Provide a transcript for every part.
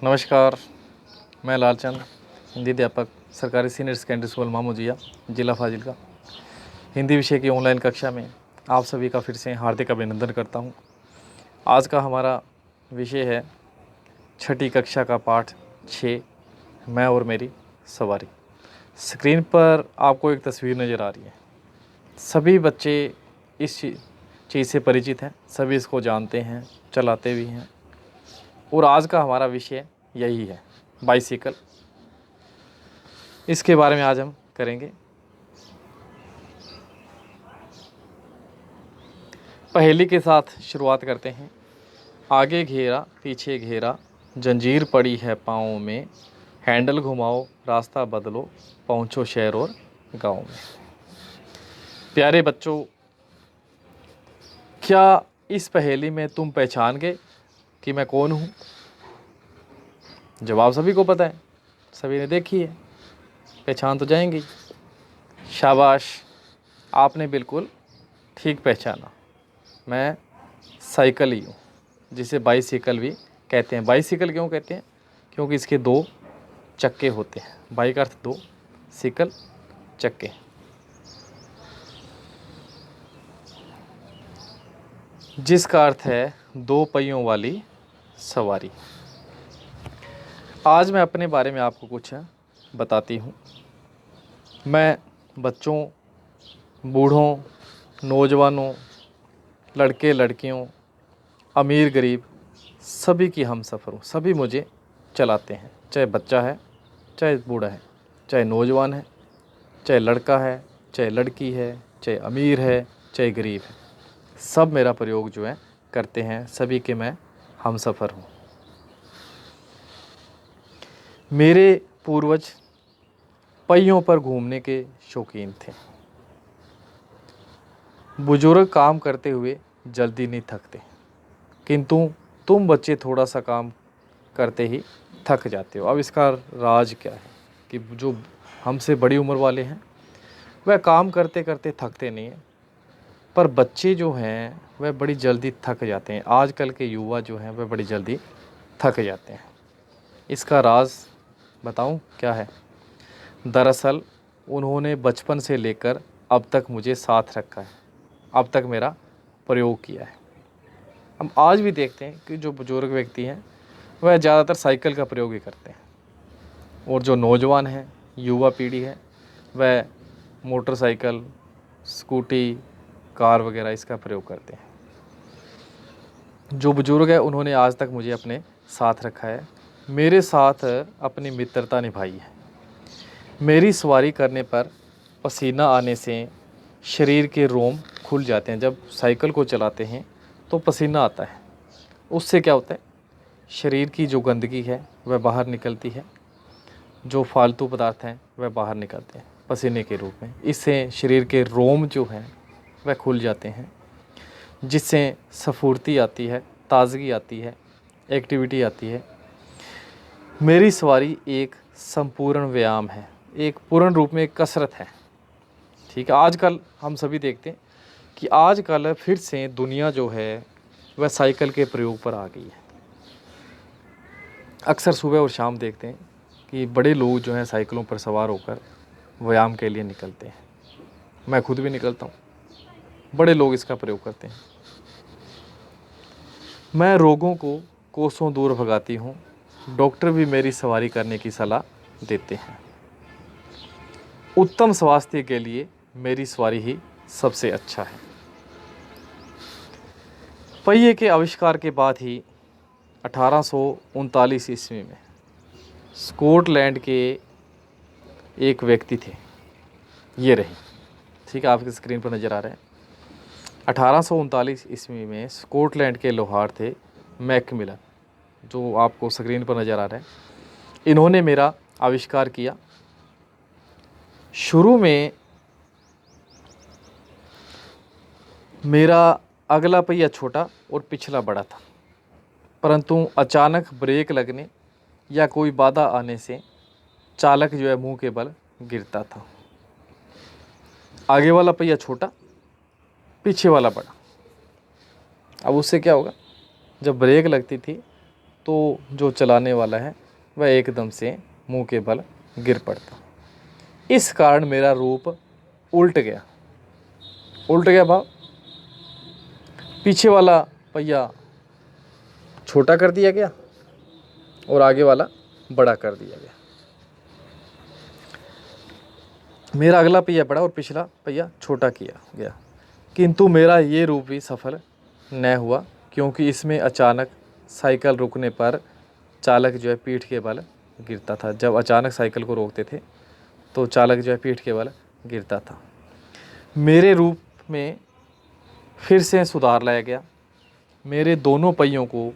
नमस्कार, मैं लालचंद, हिंदी अध्यापक, सरकारी सीनियर सेकेंडरी स्कूल मामूजिया, जिला फाजिल्का। हिंदी विषय की ऑनलाइन कक्षा में आप सभी का फिर से हार्दिक अभिनंदन करता हूं। आज का हमारा विषय है छठी कक्षा का पाठ 6, मैं और मेरी सवारी। स्क्रीन पर आपको एक तस्वीर नज़र आ रही है। सभी बच्चे इस चीज़ से परिचित हैं, सभी इसको जानते हैं, चलाते भी हैं। और आज का हमारा विषय यही है, बाइसिकल। इसके बारे में आज हम करेंगे। पहेली के साथ शुरुआत करते हैं। आगे घेरा पीछे घेरा, जंजीर पड़ी है पाँव में, हैंडल घुमाओ रास्ता बदलो, पहुँचो शहर और गाँव में। प्यारे बच्चों, क्या इस पहेली में तुम पहचान गए कि मैं कौन हूँ? जवाब सभी को पता है, सभी ने देखी है, पहचान तो जाएंगे। शाबाश, आपने बिल्कुल ठीक पहचाना। मैं साइकिल ही हूँ, जिसे बाइसिकल भी कहते हैं। बाइसिकल क्यों कहते हैं? क्योंकि इसके 2 चक्के होते हैं। बाई का अर्थ 2, सिकल चक्के। जिसका अर्थ है 2 पहियों वाली सवारी। आज मैं अपने बारे में आपको कुछ बताती हूँ। मैं बच्चों, बूढ़ों, नौजवानों, लड़के लड़कियों, अमीर गरीब, सभी की हमसफ़र हूँ। सभी मुझे चलाते हैं, चाहे बच्चा है, चाहे बूढ़ा है, चाहे नौजवान है, चाहे लड़का है, चाहे लड़की है, चाहे अमीर है, चाहे गरीब है। सब मेरा प्रयोग जो है करते हैं, सभी के मैं हमसफ़र हूँ। मेरे पूर्वज पहियों पर घूमने के शौकीन थे। बुजुर्ग काम करते हुए जल्दी नहीं थकते, किंतु तुम बच्चे थोड़ा सा काम करते ही थक जाते हो। अब इसका राज क्या है कि जो हमसे बड़ी उम्र वाले हैं वह काम करते करते थकते नहीं हैं, पर बच्चे जो हैं वह बड़ी जल्दी थक जाते हैं। आजकल के युवा जो हैं वह बड़ी जल्दी थक जाते हैं। इसका राज बताऊं क्या है? दरअसल उन्होंने बचपन से लेकर अब तक मुझे साथ रखा है, अब तक मेरा प्रयोग किया है। हम आज भी देखते हैं कि जो बुजुर्ग व्यक्ति हैं वह ज़्यादातर साइकिल का प्रयोग ही करते हैं, और जो नौजवान हैं, युवा पीढ़ी है, वह मोटरसाइकिल, स्कूटी, कार वगैरह इसका प्रयोग करते हैं। जो बुजुर्ग है उन्होंने आज तक मुझे अपने साथ रखा है, मेरे साथ अपनी मित्रता निभाई है। मेरी सवारी करने पर पसीना आने से शरीर के रोम खुल जाते हैं। जब साइकिल को चलाते हैं तो पसीना आता है, उससे क्या होता है, शरीर की जो गंदगी है वह बाहर निकलती है, जो फालतू पदार्थ हैं वह बाहर निकलते हैं पसीने के रूप में। इससे शरीर के रोम जो हैं वह खुल जाते हैं, जिससे स्फूर्ति आती है, ताज़गी आती है, एक्टिविटी आती है। मेरी सवारी एक संपूर्ण व्यायाम है, एक पूर्ण रूप में एक कसरत है। ठीक है, आजकल हम सभी देखते हैं कि आजकल फिर से दुनिया जो है वह साइकिल के प्रयोग पर आ गई है। अक्सर सुबह और शाम देखते हैं कि बड़े लोग जो हैं साइकिलों पर सवार होकर व्यायाम के लिए निकलते हैं। मैं खुद भी निकलता हूँ, बड़े लोग इसका प्रयोग करते हैं। मैं रोगों को कोसों दूर भगाती हूँ, डॉक्टर भी मेरी सवारी करने की सलाह देते हैं। उत्तम स्वास्थ्य के लिए मेरी सवारी ही सबसे अच्छा है। पहिए के आविष्कार के बाद ही 1839 ईस्वी में स्कॉटलैंड के एक व्यक्ति थे, ये रहे, ठीक है, आपकी स्क्रीन पर नज़र आ रहे हैं। 1839 ईस्वी में स्कॉटलैंड के लोहार थे मैकमिलन, जो आपको स्क्रीन पर नज़र आ रहे हैं। इन्होंने मेरा आविष्कार किया। शुरू में मेरा अगला पहिया छोटा और पिछला बड़ा था, परंतु अचानक ब्रेक लगने या कोई बाधा आने से चालक जो है मुंह के बल गिरता था। आगे वाला पहिया छोटा, पीछे वाला बड़ा। अब उससे क्या होगा, जब ब्रेक लगती थी तो जो चलाने वाला है वह एकदम से मुंह के बल गिर पड़ता। इस कारण मेरा रूप उल्ट गया। उल्ट गया भाव, पीछे वाला पहिया छोटा कर दिया गया और आगे वाला बड़ा कर दिया गया। मेरा अगला पहिया बड़ा और पिछला पहिया छोटा किया गया, किंतु मेरा ये रूप भी सफल न हुआ, क्योंकि इसमें अचानक साइकिल रुकने पर चालक जो है पीठ के बल गिरता था। जब अचानक साइकिल को रोकते थे तो चालक जो है पीठ के बल गिरता था। मेरे रूप में फिर से सुधार लाया गया। मेरे दोनों पहियों को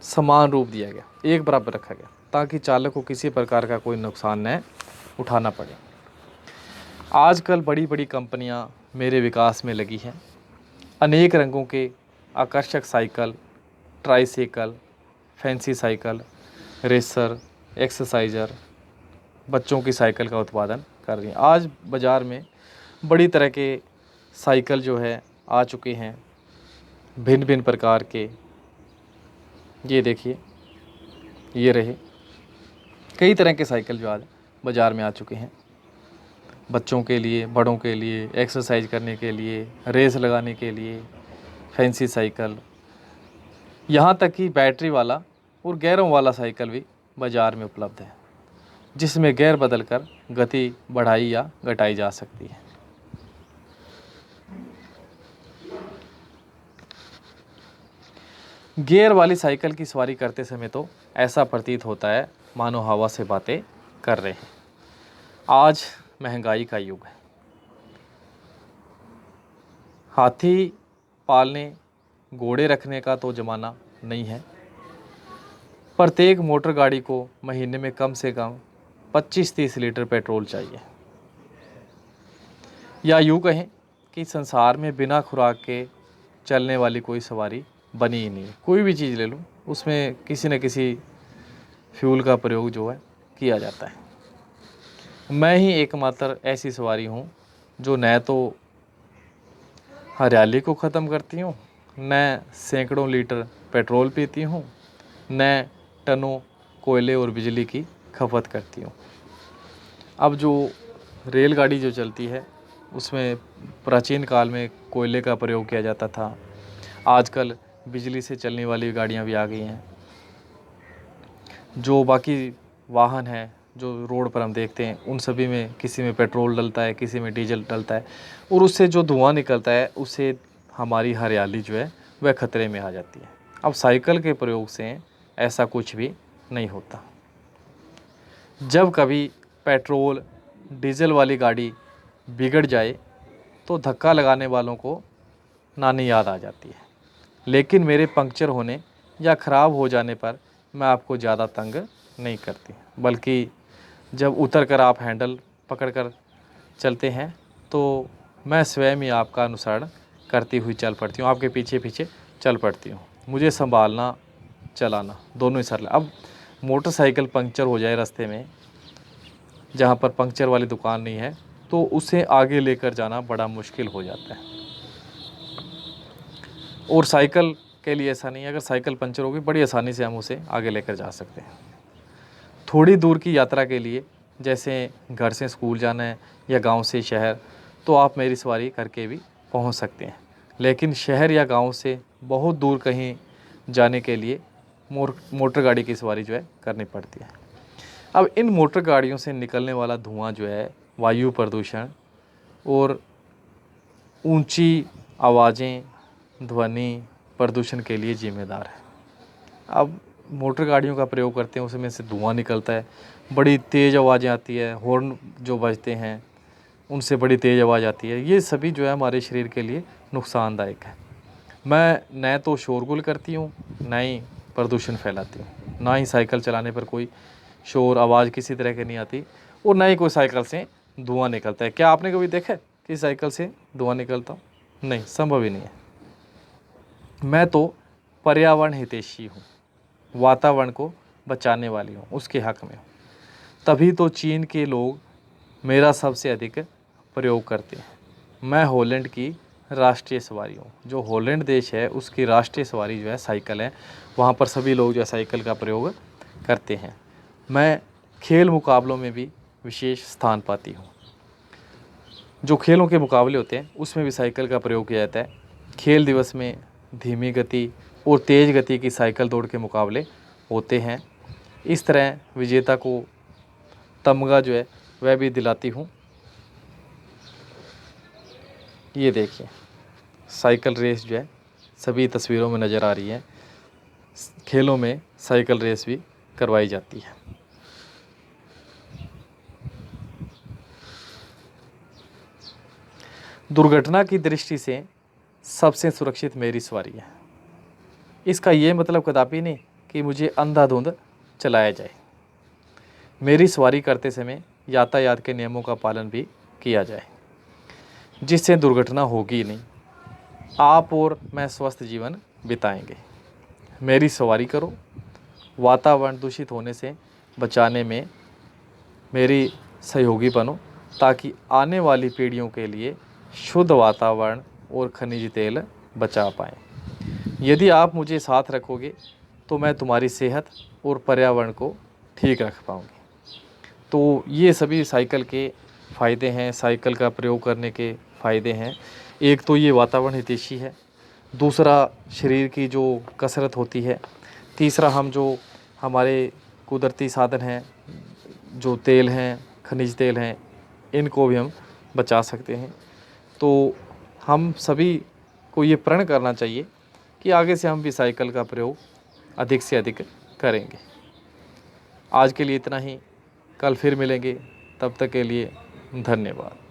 समान रूप दिया गया, एक बराबर रखा गया, ताकि चालक को किसी प्रकार का कोई नुकसान न उठाना पड़े। आजकल बड़ी बड़ी कंपनियां मेरे विकास में लगी हैं। अनेक रंगों के आकर्षक cycle, tricycle, fancy cycle, racer, exerciser, बच्चों की साइकिल का उत्पादन कर रही हैं। आज बाज़ार में बड़ी तरह के साइकिल जो है आ चुके हैं, भिन्न भिन्न प्रकार के। ये देखिए, ये रहे कई तरह के साइकिल जो आज बाज़ार में आ चुके हैं, बच्चों के लिए, बड़ों के लिए, एक्सरसाइज करने के लिए, रेस लगाने के लिए, फैंसी साइकिल, यहाँ तक कि बैटरी वाला और गियरों वाला साइकिल भी बाज़ार में उपलब्ध है, जिसमें गियर बदलकर गति बढ़ाई या घटाई जा सकती है। गियर वाली साइकिल की सवारी करते समय तो ऐसा प्रतीत होता है मानो हवा से बातें कर रहे हैं। आज महंगाई का युग है। हाथी पालने, घोड़े रखने का तो ज़माना नहीं है। प्रत्येक मोटर गाड़ी को महीने में कम से कम 25-30 लीटर पेट्रोल चाहिए। या यूँ कहें कि संसार में बिना खुराक के चलने वाली कोई सवारी बनी ही नहीं है। कोई भी चीज़ ले लो, उसमें किसी न किसी फ्यूल का प्रयोग जो है किया जाता है। मैं ही एकमात्र ऐसी सवारी हूँ जो न तो हरियाली को ख़त्म करती हूँ, न सैकड़ों लीटर पेट्रोल पीती हूँ, न टनों कोयले और बिजली की खपत करती हूँ। अब जो रेलगाड़ी जो चलती है उसमें प्राचीन काल में कोयले का प्रयोग किया जाता था। आजकल बिजली से चलने वाली गाड़ियाँ भी आ गई हैं। जो बाकी वाहन हैं जो रोड पर हम देखते हैं, उन सभी में किसी में पेट्रोल डलता है, किसी में डीजल डलता है, और उससे जो धुआं निकलता है उससे हमारी हरियाली जो है वह खतरे में आ जाती है। अब साइकिल के प्रयोग से ऐसा कुछ भी नहीं होता। जब कभी पेट्रोल डीजल वाली गाड़ी बिगड़ जाए तो धक्का लगाने वालों को नानी याद आ जाती है, लेकिन मेरे पंक्चर होने या ख़राब हो जाने पर मैं आपको ज़्यादा तंग नहीं करती, बल्कि जब उतर कर आप हैंडल पकड़ कर चलते हैं तो मैं स्वयं ही आपका अनुसरण करती हुई चल पड़ती हूँ, आपके पीछे पीछे चल पड़ती हूँ। मुझे संभालना चलाना दोनों ही सरल। अब मोटरसाइकिल पंक्चर हो जाए रास्ते में, जहाँ पर पंक्चर वाली दुकान नहीं है, तो उसे आगे लेकर जाना बड़ा मुश्किल हो जाता है। और साइकिल के लिए ऐसा नहीं है, अगर साइकिल पंचर होगी बड़ी आसानी से हम उसे आगे लेकर जा सकते हैं। थोड़ी दूर की यात्रा के लिए, जैसे घर से स्कूल जाना है या गांव से शहर, तो आप मेरी सवारी करके भी पहुंच सकते हैं। लेकिन शहर या गांव से बहुत दूर कहीं जाने के लिए मोटर गाड़ी की सवारी जो है करनी पड़ती है। अब इन मोटर गाड़ियों से निकलने वाला धुआं जो है वायु प्रदूषण और ऊंची आवाज़ें, ध्वनि प्रदूषण के लिए जिम्मेदार है। अब मोटर गाड़ियों का प्रयोग करते हैं, उसमें से धुआं निकलता है, बड़ी तेज़ आवाज़ें आती है, हॉर्न जो बजते हैं उनसे बड़ी तेज़ आवाज़ आती है। ये सभी जो है हमारे शरीर के लिए नुकसानदायक है। मैं न तो शोरगुल करती हूँ, न ही प्रदूषण फैलाती हूँ, ना ही साइकिल चलाने पर कोई शोर आवाज़ किसी तरह की नहीं आती, और ना ही कोई साइकिल से धुआं निकलता है। क्या आपने कभी देखा है कि साइकिल से धुआं निकलता? नहीं, संभव ही नहीं है। मैं तो पर्यावरण हितैषी हूँ, वातावरण को बचाने वाली हूँ, उसके हक़ में हूँ। तभी तो चीन के लोग मेरा सबसे अधिक प्रयोग करते हैं। मैं हॉलैंड की राष्ट्रीय सवारी हो। जो हॉलैंड देश है उसकी राष्ट्रीय सवारी जो है साइकिल है, वहाँ पर सभी लोग जो है साइकिल का प्रयोग करते हैं। मैं खेल मुकाबलों में भी विशेष स्थान पाती हूँ। जो खेलों के मुकाबले होते हैं उसमें भी साइकिल का प्रयोग किया जाता है। खेल दिवस में धीमी गति और तेज़ गति की साइकिल दौड़ के मुकाबले होते हैं। इस तरह विजेता को तमगा जो है वह भी दिलाती हूँ। ये देखिए साइकिल रेस जो है सभी तस्वीरों में नज़र आ रही है। खेलों में साइकिल रेस भी करवाई जाती है। दुर्घटना की दृष्टि से सबसे सुरक्षित मेरी सवारी है। इसका ये मतलब कदापि नहीं कि मुझे अंधाधुंध चलाया जाए। मेरी सवारी करते समय यातायात के नियमों का पालन भी किया जाए, जिससे दुर्घटना होगी नहीं। आप और मैं स्वस्थ जीवन बिताएंगे। मेरी सवारी करो, वातावरण दूषित होने से बचाने में मेरी सहयोगी बनो, ताकि आने वाली पीढ़ियों के लिए शुद्ध वातावरण और खनिज तेल बचा पाएँ। यदि आप मुझे साथ रखोगे तो मैं तुम्हारी सेहत और पर्यावरण को ठीक रख पाऊँगी। तो ये सभी साइकिल के फ़ायदे हैं, साइकिल का प्रयोग करने के फ़ायदे हैं। एक तो ये वातावरण हितैषी है, दूसरा शरीर की जो कसरत होती है, तीसरा हम जो हमारे कुदरती साधन हैं, जो तेल हैं, खनिज तेल हैं, इनको भी हम बचा सकते हैं। तो हम सभी को ये प्रण करना चाहिए कि आगे से हम भी साइकिल का प्रयोग अधिक से अधिक करेंगे। आज के लिए इतना ही, कल फिर मिलेंगे, तब तक के लिए धन्यवाद।